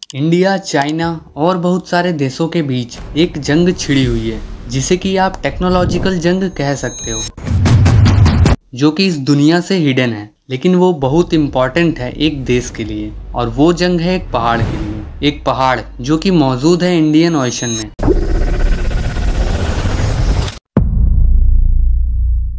India, China और बहुत सारे देशों के बीच एक जंग छिड़ी हुई है जिसे कि आप टेक्नोलॉजिकल जंग कह सकते हो, जो कि इस दुनिया से हिडन है, लेकिन वो बहुत इम्पॉर्टेंट है एक देश के लिए। और वो जंग है एक पहाड़ के लिए, एक पहाड़ जो कि मौजूद है इंडियन ओशन में।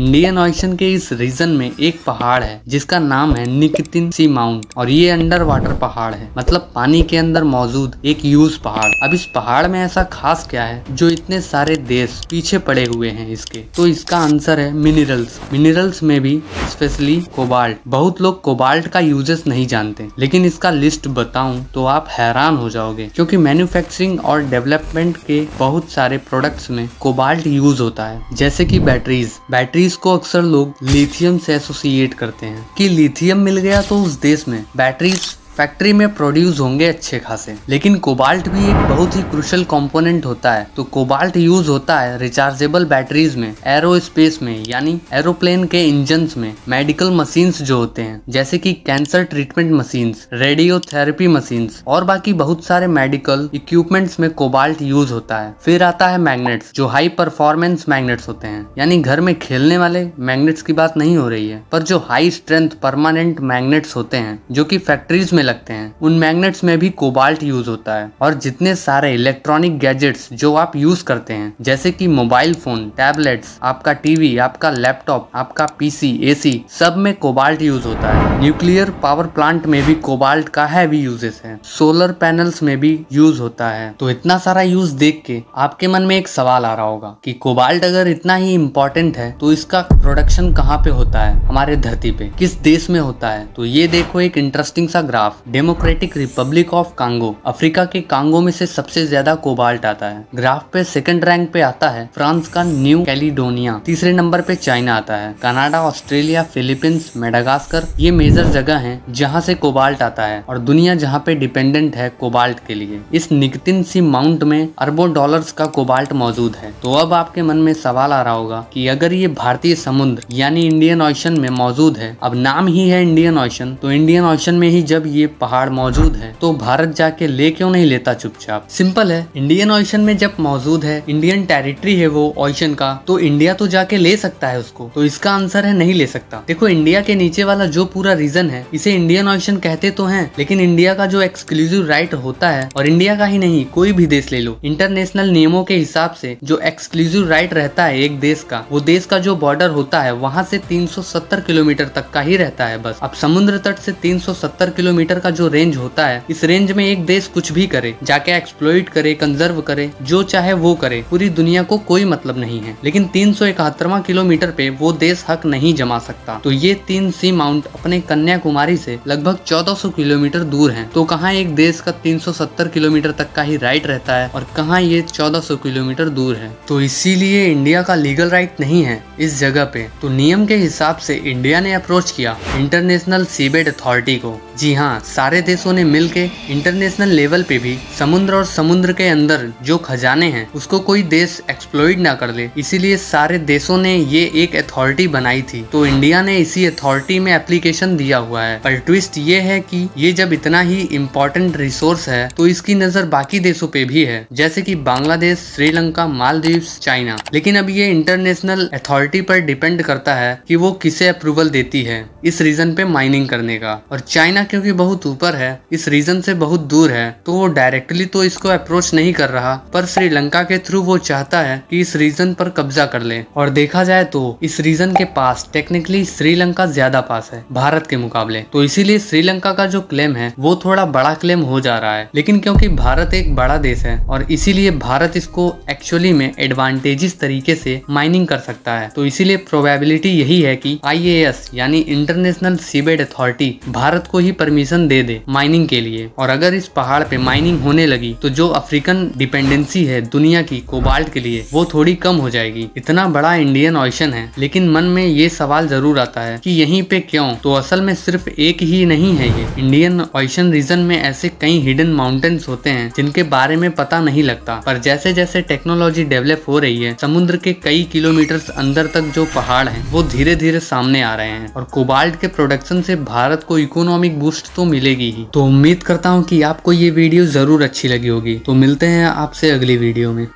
इंडियन ओशन के इस रीजन में एक पहाड़ है जिसका नाम है निकितिन सी माउंट, और ये अंडर वाटर पहाड़ है, मतलब पानी के अंदर मौजूद एक यूज पहाड़। अब इस पहाड़ में ऐसा खास क्या है जो इतने सारे देश पीछे पड़े हुए हैं इसके? तो इसका आंसर है मिनरल्स। मिनरल्स में भी स्पेशली कोबाल्ट। बहुत लोग कोबाल्ट का यूजेस नहीं जानते, लेकिन इसका लिस्ट बताऊं तो आप हैरान हो जाओगे, क्योंकि मैन्युफैक्चरिंग और डेवलपमेंट के बहुत सारे प्रोडक्ट्स में कोबाल्ट यूज होता है, जैसे कि बैटरीज को अक्सर लोग लिथियम से एसोसिएट करते हैं कि लिथियम मिल गया तो उस देश में बैटरीज फैक्ट्री में प्रोड्यूस होंगे अच्छे खासे। लेकिन कोबाल्ट भी एक बहुत ही क्रूशियल कंपोनेंट होता है। तो कोबाल्ट यूज होता है रिचार्जेबल बैटरीज में, एरोस्पेस में यानी एरोप्लेन के इंजन्स में, मेडिकल मशीन्स जो होते हैं जैसे कि cancer treatment machines, radiotherapy machines और बाकी बहुत सारे मेडिकल इक्विपमेंट्स में कोबाल्ट यूज होता है। फिर आता है मैग्नेट्स, जो हाई परफॉर्मेंस मैग्नेट्स होते हैं, यानी घर में खेलने वाले मैग्नेट्स की बात नहीं हो रही है, पर जो हाई स्ट्रेंथ परमानेंट मैग्नेट्स होते हैं जो कि फैक्ट्रीज में लगते हैं, उन मैग्नेट्स में भी कोबाल्ट यूज होता है। और जितने सारे इलेक्ट्रॉनिक गैजेट्स जो आप यूज करते हैं जैसे कि मोबाइल फोन, टैबलेट्स, आपका टीवी, आपका लैपटॉप, आपका पीसी, एसी, सब में कोबाल्ट यूज होता है। न्यूक्लियर पावर प्लांट में भी कोबाल्ट का हैवी यूजेस है। सोलर पैनल्स में भी यूज होता है। तो इतना सारा यूज देख के आपके मन में एक सवाल आ रहा होगा कि कोबाल्ट अगर इतना ही इम्पोर्टेंट है तो इसका प्रोडक्शन कहाँ पे होता है हमारे धरती पे, किस देश में होता है? तो ये देखो एक इंटरेस्टिंग सा graph. Democratic Republic of Congo, Africa के कांगो में से सबसे ज्यादा कोबाल्ट आता है। ग्राफ पे सेकंड रैंक पे आता है फ्रांस का न्यू कैलिडोनिया। तीसरे नंबर पे चाइना आता है। कनाडा, ऑस्ट्रेलिया, फिलीपींस, मेडागास्कर ये मेजर जगह हैं जहां से कोबाल्ट आता है, और दुनिया जहां पे डिपेंडेंट है कोबाल्ट के लिए। इस निकितिन सी माउंट में अरबों डॉलर्स का कोबाल्ट मौजूद है। तो अब आपके मन में सवाल आ रहा होगा कि अगर ये भारतीय समुद्र यानी इंडियन ओशन में मौजूद है, अब नाम ही है इंडियन ओशन, तो इंडियन ओशन में ही जब ये पहाड़ मौजूद है तो भारत जाके ले क्यों नहीं लेता चुपचाप? सिंपल है, इंडियन ओशन में जब मौजूद है, इंडियन टेरिटरी है वो ओशन का, तो इंडिया तो जाके ले सकता है उसको। तो इसका आंसर है नहीं ले सकता। देखो, इंडिया के नीचे वाला जो पूरा रीजन है इसे इंडियन ओशन कहते तो हैं, लेकिन इंडिया का जो एक्सक्लूसिव राइट होता है, और इंडिया का ही नहीं कोई भी देश ले लो, इंटरनेशनल नियमों के हिसाब से जो एक्सक्लूसिव राइट रहता है एक देश का, वो देश का जो बॉर्डर होता है वहां से 370 किलोमीटर तक का ही रहता है बस। अब समुद्र तट से 370 किलोमीटर का जो रेंज होता है, इस रेंज में एक देश कुछ भी करे, जाके एक्सप्लॉइट करे, कंजर्व करे, जो चाहे वो करे, पूरी दुनिया को कोई मतलब नहीं है। लेकिन 371वां किलोमीटर पे वो देश हक नहीं जमा सकता। तो ये 3 सी माउंट अपने कन्याकुमारी से लगभग 1400 किलोमीटर दूर है। तो कहाँ एक देश का 370 किलोमीटर तक का ही राइट रहता है और कहाँ ये 1400 किलोमीटर दूर है। तो इसीलिए इंडिया का लीगल राइट नहीं है इस जगह पे। तो नियम के हिसाब से इंडिया ने अप्रोच किया इंटरनेशनल सीबेड अथॉरिटी को। जी हाँ, सारे देशों ने मिलके इंटरनेशनल लेवल पे भी समुद्र और समुद्र के अंदर जो खजाने हैं उसको कोई देश एक्सप्लॉइट ना कर ले, इसीलिए सारे देशों ने ये एक अथॉरिटी बनाई थी। तो इंडिया ने इसी अथॉरिटी में एप्लीकेशन दिया हुआ है। पर ट्विस्ट ये है कि ये जब इतना ही इम्पोर्टेंट रिसोर्स है तो इसकी नजर बाकी देशों पे भी है, जैसे कि बांग्लादेश, श्रीलंका, मालदीव्स, चाइना। लेकिन अब ये इंटरनेशनल अथॉरिटी पर डिपेंड करता है कि वो किसे अप्रूवल देती है इस रीजन पे माइनिंग करने का। और चाइना क्योंकि बहुत ऊपर है, इस रीजन से बहुत दूर है, तो वो डायरेक्टली तो इसको अप्रोच नहीं कर रहा, पर श्रीलंका के थ्रू वो चाहता है कि इस रीजन पर कब्जा कर ले। और देखा जाए तो इस रीजन के पास टेक्निकली श्रीलंका ज्यादा पास है भारत के मुकाबले। तो इसीलिए श्रीलंका का जो क्लेम है वो थोड़ा बड़ा क्लेम हो जा रहा है। लेकिन क्योंकि भारत एक बड़ा देश है और इसीलिए भारत इसको एक्चुअली में एडवांटेजेस तरीके से माइनिंग कर सकता है। तो इसीलिए प्रोबेबिलिटी यही है कि IAS यानी इंटरनेशनल सीबेड अथॉरिटी भारत को ही परमिशन दे दे माइनिंग के लिए। और अगर इस पहाड़ पे माइनिंग होने लगी तो जो अफ्रीकन डिपेंडेंसी है दुनिया की कोबाल्ट के लिए वो थोड़ी कम हो जाएगी। इतना बड़ा इंडियन ओशन है, लेकिन मन में ये सवाल जरूर आता है कि यहीं पे क्यों? तो असल में सिर्फ एक ही नहीं है ये इंडियन ओशन रीजन में ऐसे कई हिडन माउंटेन्स होते हैं जिनके बारे में पता नहीं लगता। पर जैसे जैसे टेक्नोलॉजी डेवलप हो रही है, समुद्र के कई किलोमीटर अंदर तक जो पहाड़ हैं वो धीरे धीरे सामने आ रहे हैं। और कोबाल्ट के प्रोडक्शन से भारत को इकोनॉमिक बूस्ट तो मिलेगी ही। तो उम्मीद करता हूँ कि आपको ये वीडियो जरूर अच्छी लगी होगी। तो मिलते हैं आपसे अगली वीडियो में।